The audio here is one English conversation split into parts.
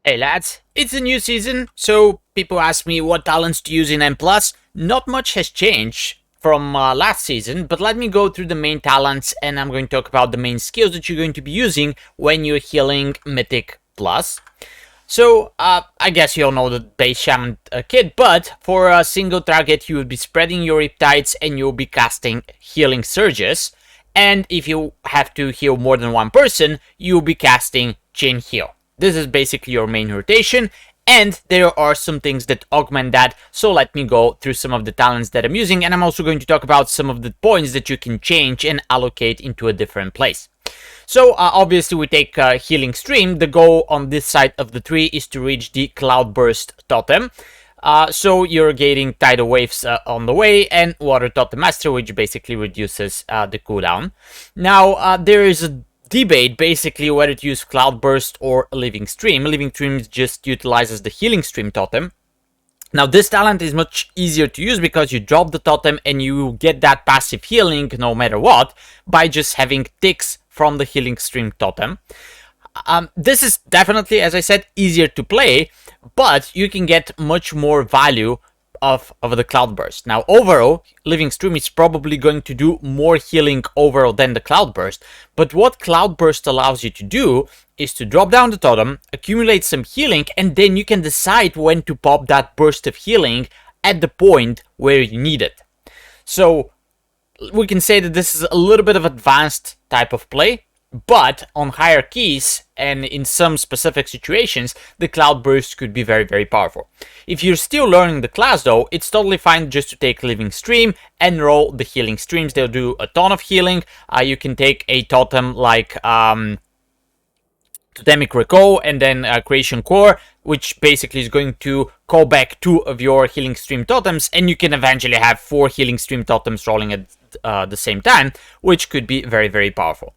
Hey lads, it's a new season, so people ask me what talents to use in M+. Not much has changed from last season, but let me go through the main talents and I'm going to talk about the main skills that you're going to be using when you're healing Mythic+. So, I guess you all know the base Shaman kit, but for a single target you will be spreading your Riptides and you'll be casting healing surges. And if you have to heal more than one person, you'll be casting Chain Heal. This is basically your main rotation, and there are some things that augment that, so let me go through some of the talents that I'm using, and I'm also going to talk about some of the points that you can change and allocate into a different place. So, obviously we take Healing Stream. The goal on this side of the tree is to reach the Cloudburst Totem. So you're getting Tidal Waves on the way, and Water Totem Master, which basically reduces the cooldown. Now, there is a debate basically whether to use Cloudburst or Living Stream. Living Stream just utilizes the Healing Stream totem. Now this talent is much easier to use because you drop the totem and you get that passive healing no matter what by just having ticks from the Healing Stream totem. This is definitely, as I said, easier to play, but you can get much more value of the Cloudburst. Now overall, Living Stream is probably going to do more healing overall than the Cloudburst, but what Cloudburst allows you to do is to drop down the totem, accumulate some healing, and then you can decide when to pop that burst of healing at the point where you need it. So we can say that this is a little bit of advanced type of play, but on higher keys and in some specific situations, the Cloudburst could be very, very powerful. If you're still learning the class though, it's totally fine just to take Living Stream and roll the Healing Streams. They'll do a ton of healing. You can take a totem like Totemic Recall and then Creation Core, which basically is going to call back 2 of your Healing Stream totems, and you can eventually have 4 Healing Stream totems rolling at the same time, which could be very, very powerful.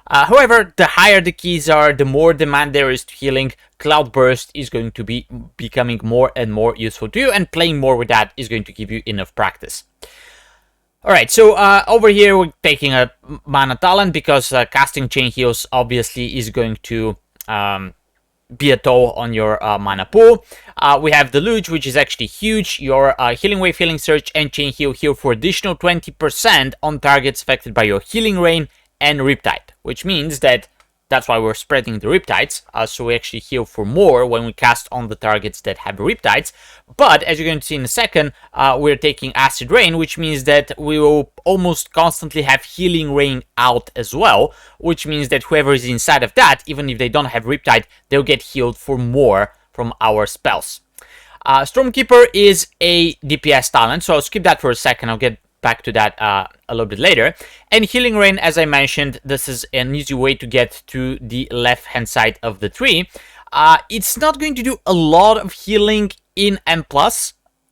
However, the higher the keys are, the more demand there is to healing. Cloudburst is going to be becoming more and more useful to you, and playing more with that is going to give you enough practice. Alright, so over here we're taking a mana talent because casting Chain Heals obviously is going to be a toll on your mana pool. We have the Luge, which is actually huge. Your Healing Wave, Healing Surge, and Chain Heal heal for additional 20% on targets affected by your Healing Rain and Riptide, which means that that's why we're spreading the Riptides, so we actually heal for more when we cast on the targets that have Riptides. But as you're going to see in a second, we're taking Acid Rain, which means that we will almost constantly have Healing Rain out as well, which means that whoever is inside of that, even if they don't have Riptide, they'll get healed for more from our spells. Stormkeeper is a DPS talent, so I'll skip that for a second. I'll get back to that a little bit later. And Healing Rain, as I mentioned, this is an easy way to get to the left hand side of the tree. It's not going to do a lot of healing in M+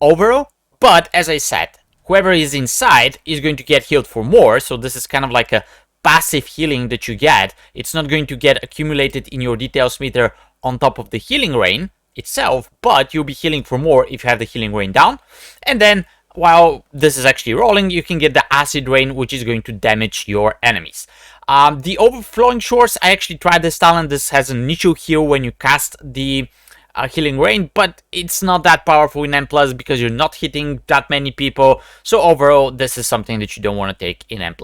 overall, but as I said, whoever is inside is going to get healed for more, so this is kind of like a passive healing that you get. It's not going to get accumulated in your details meter on top of the Healing Rain itself, but you'll be healing for more if you have the Healing Rain down. And then while this is actually rolling, you can get the Acid Rain, which is going to damage your enemies. The Overflowing Shores, I actually tried this talent. This has an initial heal when you cast the Healing Rain, but it's not that powerful in M+, because you're not hitting that many people. So overall, this is something that you don't want to take in M+.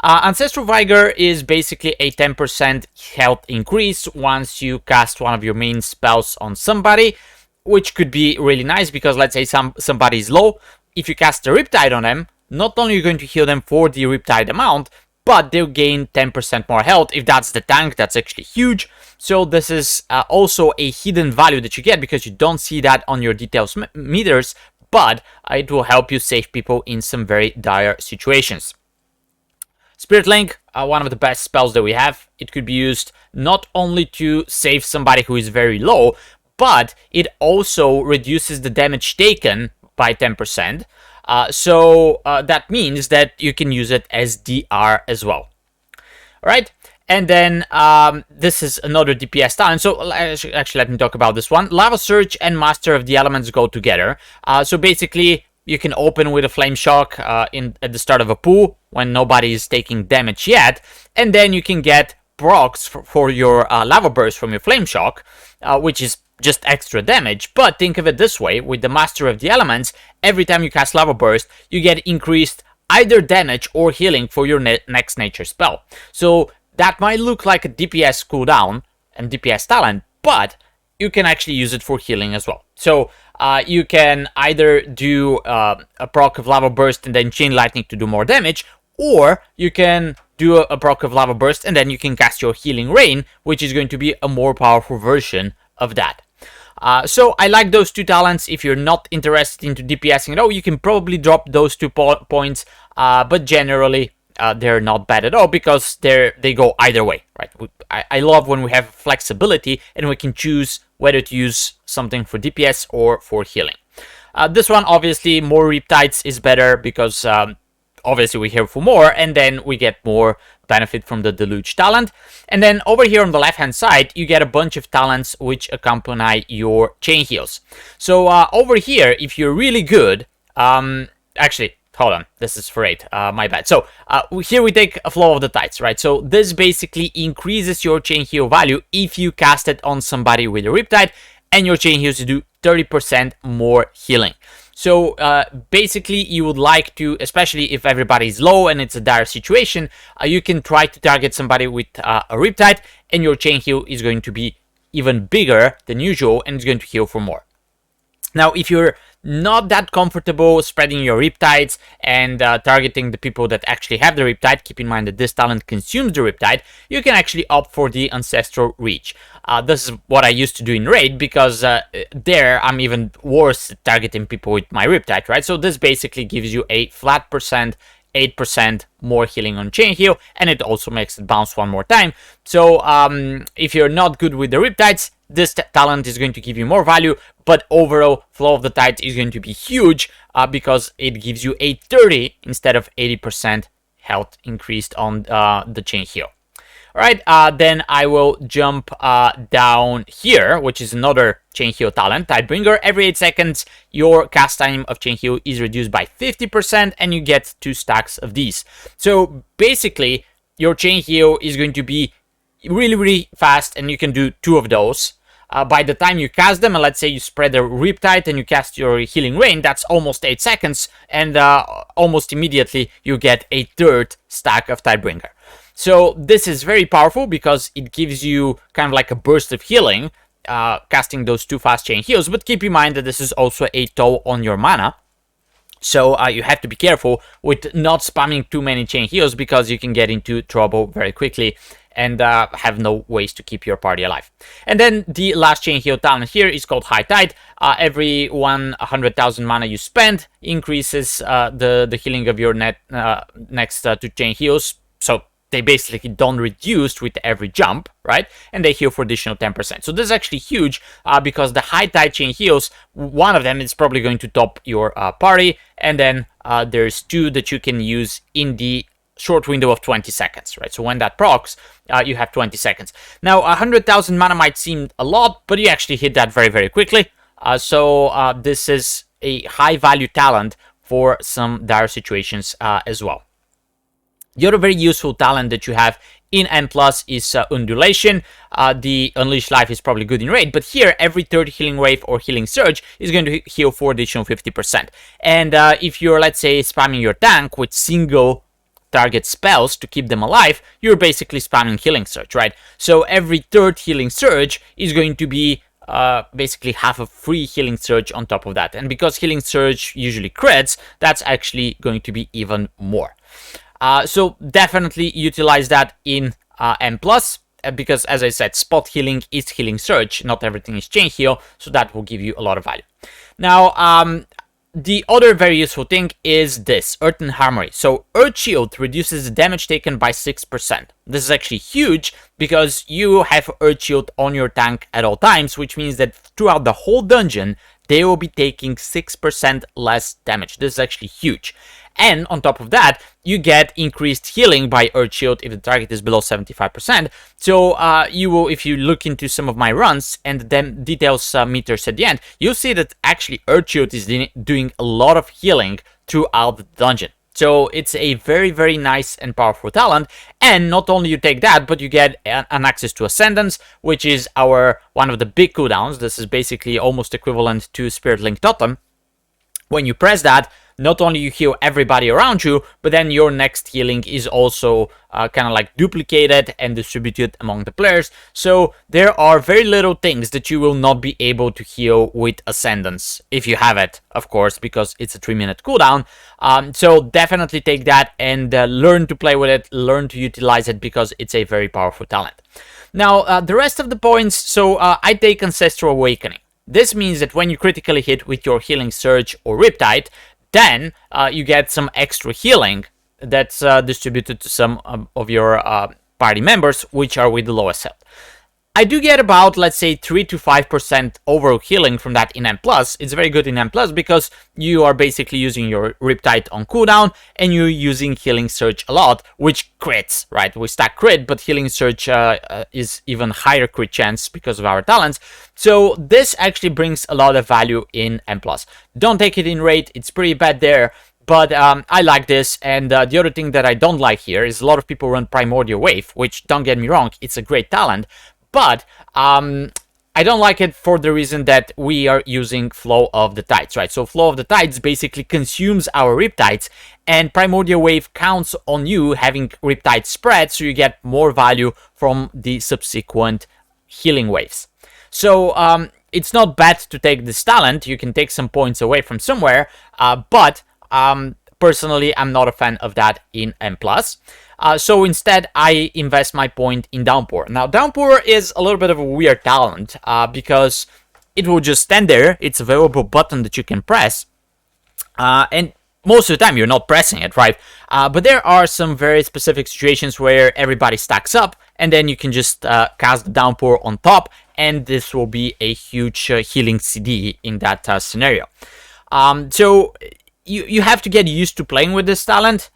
Ancestral Vigor is basically a 10% health increase once you cast one of your main spells on somebody, which could be really nice because let's say somebody is low. If you cast a Riptide on them, not only are you going to heal them for the Riptide amount, but they'll gain 10% more health. If that's the tank, that's actually huge. So this is also a hidden value that you get because you don't see that on your details meters, but it will help you save people in some very dire situations. Spirit Link, one of the best spells that we have. It could be used not only to save somebody who is very low, but it also reduces the damage taken by 10%. So that means that you can use it as DR as well. Alright, and then this is another DPS talent. So actually let me talk about this one. Lava Surge and Master of the Elements go together. So basically you can open with a Flame Shock at the start of a pool when nobody is taking damage yet, and then you can get procs for your lava burst from your flame shock, which is just extra damage. But think of it this way: with the Master of the Elements, every time you cast lava burst, you get increased either damage or healing for your next nature spell. So that might look like a DPS cooldown and DPS talent, but you can actually use it for healing as well. So you can either do a proc of lava burst and then chain lightning to do more damage, or you can do a proc of lava burst and then you can cast your healing rain, which is going to be a more powerful version of that. So I like those two talents. If you're not interested into DPSing at all, you can probably drop those 2 points, but generally they're not bad at all because they go either way, right? I love when we have flexibility and we can choose whether to use something for DPS or for healing. This one, obviously, more Riptides is better because obviously we're here for more, and then we get more benefit from the Deluge talent. And then over here on the left hand side, you get a bunch of talents which accompany your chain heals. So over here, if you're really good, actually, hold on, this is for 8, my bad. So here we take a Flow of the Tides, right? So this basically increases your chain heal value if you cast it on somebody with a Riptide, and your chain heals do 30% more healing. So basically you would like to, especially if everybody's low and it's a dire situation, you can try to target somebody with a Riptide, and your chain heal is going to be even bigger than usual and it's going to heal for more. Now, if you're not that comfortable spreading your Riptides and targeting the people that actually have the Riptide, keep in mind that this talent consumes the Riptide, you can actually opt for the Ancestral Reach. This is what I used to do in Raid, because there I'm even worse at targeting people with my Riptide, right? So this basically gives you a flat percent, 8% more healing on chain heal, and it also makes it bounce one more time. So if you're not good with the Riptides, this talent is going to give you more value, but overall Flow of the Tide is going to be huge because it gives you a 30 instead of 80% health increased on the chain heal. Alright, then I will jump down here, which is another chain heal talent, Tidebringer. Every 8 seconds, your cast time of chain heal is reduced by 50%, and you get 2 stacks of these. So basically, your chain heal is going to be really, really fast, and you can do 2 of those. By the time you cast them, and let's say you spread a Riptide and you cast your Healing Rain, that's almost 8 seconds, and almost immediately you get a 3rd stack of Tidebringer. So this is very powerful because it gives you kind of like a burst of healing, casting those 2 fast chain heals, but keep in mind that this is also a toll on your mana. So you have to be careful with not spamming too many chain heals because you can get into trouble very quickly and have no ways to keep your party alive. And then the last chain heal talent here is called High Tide. Every 100,000 mana you spend increases the healing of your next 2 chain heals. So they basically don't reduce with every jump, right? And they heal for additional 10%. So this is actually huge because the High Tide chain heals, one of them is probably going to top your party, and then there's 2 that you can use in the short window of 20 seconds, right? So when that procs, you have 20 seconds. Now, 100,000 mana might seem a lot, but you actually hit that very, very quickly. So this is a high-value talent for some dire situations as well. The other very useful talent that you have in N+ is Undulation. The Unleashed Life is probably good in Raid, but here every third Healing Wave or Healing Surge is going to heal for additional 50%. And if you're, let's say, spamming your tank with single target spells to keep them alive, you're basically spamming Healing Surge, right? So every third Healing Surge is going to be basically half a free Healing Surge on top of that. And because Healing Surge usually crits, that's actually going to be even more. So definitely utilize that in N+, because as I said, spot healing is Healing Surge, not everything is chain heal, so that will give you a lot of value. Now, the other very useful thing is this, Earthen Armory. So Earth Shield reduces the damage taken by 6%. This is actually huge because you have Earth Shield on your tank at all times, which means that throughout the whole dungeon, they will be taking 6% less damage. This is actually huge. And on top of that, you get increased healing by Earth Shield if the target is below 75%. So you will, if you look into some of my runs and then details meters at the end, you'll see that actually Earth Shield is doing a lot of healing throughout the dungeon. So it's a very, very nice and powerful talent. And not only you take that, but you get an access to Ascendance, which is our one of the big cooldowns. This is basically almost equivalent to Spirit Link Totem. When you press that, not only you heal everybody around you, but then your next healing is also kind of like duplicated and distributed among the players. So there are very little things that you will not be able to heal with Ascendance, if you have it, of course, because it's a 3-minute cooldown. So definitely take that and learn to play with it, learn to utilize it, because it's a very powerful talent. Now, the rest of the points, so I take Ancestral Awakening. This means that when you critically hit with your Healing Surge or Riptide, then you get some extra healing that's distributed to some of your party members, which are with the lowest health. I do get about, let's say, 3 to 5% overall healing from that in M+. It's very good in M+, because you are basically using your Riptide on cooldown, and you're using Healing Surge a lot, which crits, right? We stack crit, but Healing Surge is even higher crit chance because of our talents. So this actually brings a lot of value in M+. Don't take it in rate, it's pretty bad there. But I like this, and the other thing that I don't like here is a lot of people run Primordial Wave, which, don't get me wrong, it's a great talent, but I don't like it for the reason that we are using Flow of the Tides, right? So Flow of the Tides basically consumes our Riptides, and Primordial Wave counts on you having Riptide spread, so you get more value from the subsequent healing waves. So it's not bad to take this talent. You can take some points away from somewhere, but personally, I'm not a fan of that in M+. So instead, I invest my point in Downpour. Now, Downpour is a little bit of a weird talent because it will just stand there. It's a available button that you can press. And most of the time, you're not pressing it, right? But there are some very specific situations where everybody stacks up, and then you can just cast the Downpour on top, and this will be a huge healing CD in that scenario. So you have to get used to playing with this talent.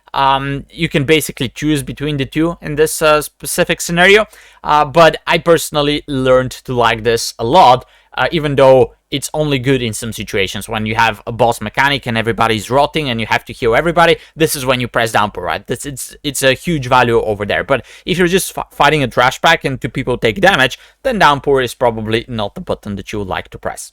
You can basically choose between the two in this specific scenario, but I personally learned to like this a lot, even though it's only good in some situations. When you have a boss mechanic and everybody's rotting and you have to heal everybody, this is when you press Downpour, right? It's a huge value over there. But if you're just fighting a trash pack and two people take damage, then Downpour is probably not the button that you would like to press.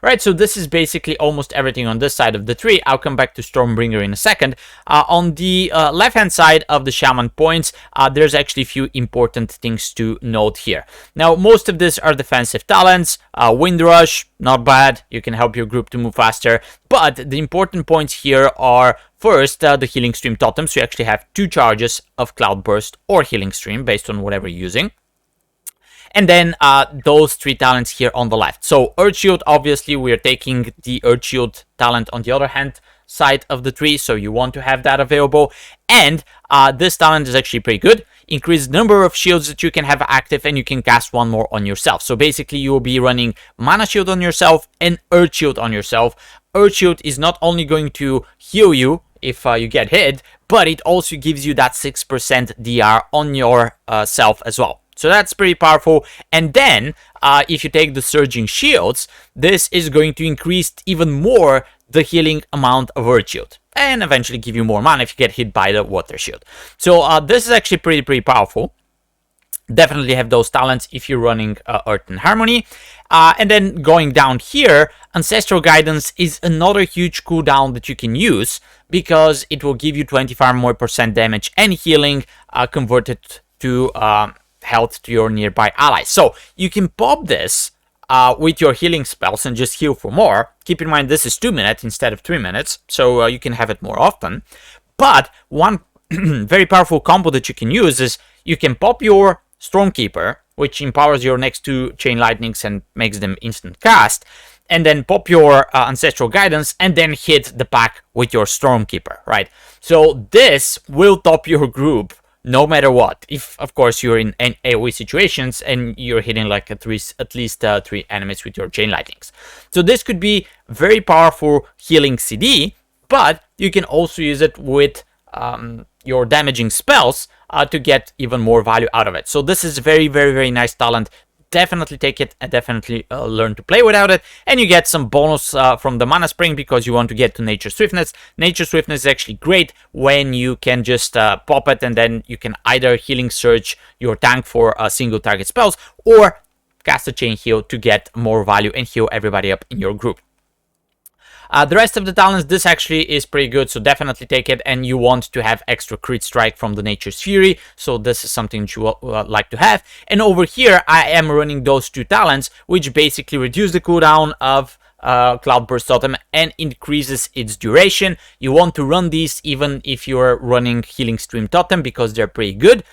Right, so this is basically almost everything on this side of the tree. I'll come back to Stormbringer in a second. On the left-hand side of the Shaman points, there's actually a few important things to note here. Now, most of these are defensive talents. Windrush, not bad. You can help your group to move faster. But the important points here are, first, the Healing Stream Totem. So you actually have 2 charges of Cloudburst or Healing Stream, based on whatever you're using. And then those 3 talents here on the left. So Earth Shield, obviously, we are taking the Earth Shield talent on the other hand side of the tree, so you want to have that available. And this talent is actually pretty good. Increase number of shields that you can have active, and you can cast 1 more on yourself. So basically, you will be running Mana Shield on yourself and Earth Shield on yourself. Earth Shield is not only going to heal you if you get hit, but it also gives you that 6% DR on your self as well. So that's pretty powerful. And then, if you take the Surging Shields, this is going to increase even more the healing amount of Earth Shield, and eventually give you more mana if you get hit by the Water Shield. So this is actually pretty powerful. Definitely have those talents if you're running Earth and Harmony. And then going down here, Ancestral Guidance is another huge cooldown that you can use, because it will give you 25% more damage and healing converted to health to your nearby allies. So you can pop this with your healing spells and just heal for more. Keep in mind, this is 2 minutes instead of 3 minutes, so you can have it more often. But one very powerful combo that you can use is you can pop your Stormkeeper, which empowers your next 2 Chain Lightnings and makes them instant cast, and then pop your Ancestral Guidance, and then hit the pack with your Stormkeeper, right? So this will top your group no matter what. If, of course, you're in AoE situations and you're hitting like at least 3 enemies with your Chain Lightnings. So this could be very powerful healing CD, but you can also use it with your damaging spells to get even more value out of it. So this is very nice talent. definitely take it and definitely learn to play without it. And you get some bonus from the Mana Spring because you want to get to Nature Swiftness. Nature Swiftness is actually great when you can just pop it, and then you can either Healing Surge your tank for single target spells, or cast a Chain Heal to get more value and heal everybody up in your group. The rest of the talents, this actually is pretty good, so definitely take it. And you want to have extra crit strike from the Nature's Fury, so this is something that you like to have. And over here, I am running those 2 talents, which basically reduce the cooldown of Cloudburst Totem and increases its duration. You want to run these even if you're running Healing Stream Totem, because they're pretty good.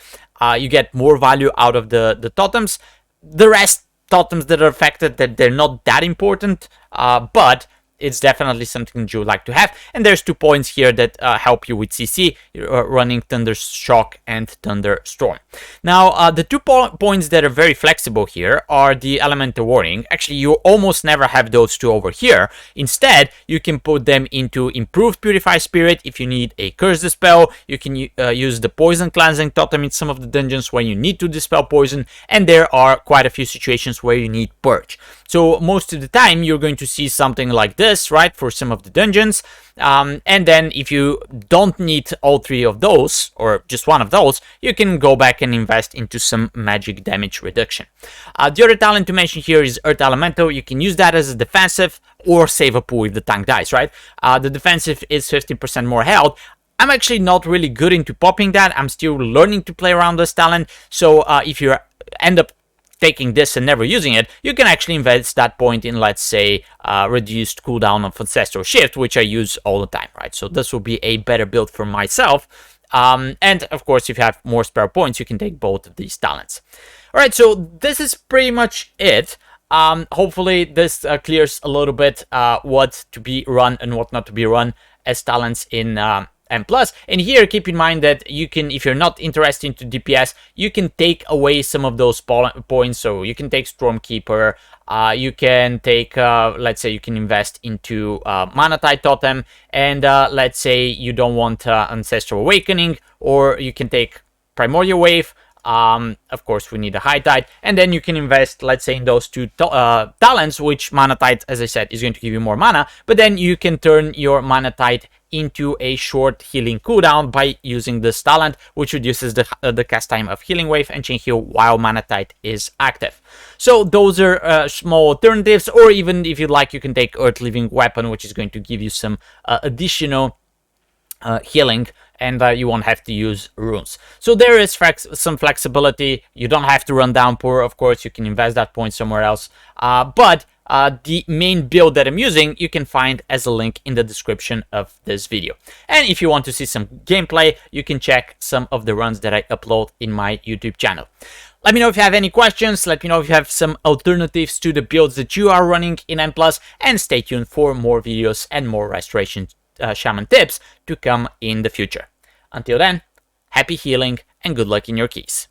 You get more value out of the totems. The rest totems that are affected, that they're not that important, but it's definitely something you would like to have. And there's 2 points here that help you with CC, running Thunder Shock and Thunderstorm. Now, the 2 points that are very flexible here are the Elemental Warning. Actually, you almost never have those 2 over here. Instead, you can put them into Improved Purify Spirit if you need a Curse Dispel. You can use the Poison Cleansing Totem in some of the dungeons where you need to dispel poison. And there are quite a few situations where you need Purge. So most of the time, you're going to see something like this, right, for some of the dungeons. And then if you don't need all 3 of those, or just one of those, you can go back and invest into some magic damage reduction. The other talent to mention here is Earth Elemental. You can use that as a defensive or save a pool if the tank dies, right? The defensive is 15% more health. I'm actually not really good into popping that. I'm still learning to play around this talent. So if you end up taking this and never using it, you can actually invest that point in, let's say, reduced cooldown of Ancestral Shift, which I use all the time, right? So this will be a better build for myself. And of course, if you have more spare points, you can take both of these talents. All right, so this is pretty much it. Hopefully this clears a little bit what to be run and what not to be run as talents in M+. And here, keep in mind that you can, if you're not interested into DPS, you can take away some of those points. So you can take Stormkeeper, you can take, let's say you can invest into Mana Tide Totem, and let's say you don't want Ancestral Awakening, or you can take Primordial Wave. Of course, we need a High Tide, and then you can invest, let's say, in those 2 talents, which Mana Tide, as I said, is going to give you more mana, but then you can turn your Mana Tide into a short healing cooldown by using this talent, which reduces the cast time of Healing Wave and Chain Heal while Mana Tide is active. So those are small alternatives, or even if you'd like, you can take Earth Living Weapon, which is going to give you some additional healing, and you won't have to use runes. So there is some flexibility. You don't have to run Downpour, of course. You can invest that point somewhere else. But the main build that I'm using, you can find as a link in the description of this video. And if you want to see some gameplay, you can check some of the runs that I upload in my YouTube channel. Let me know if you have any questions. Let me know if you have some alternatives to the builds that you are running in M+, and stay tuned for more videos and more Restoration Shaman tips to come in the future. Until then, happy healing and good luck in your keys.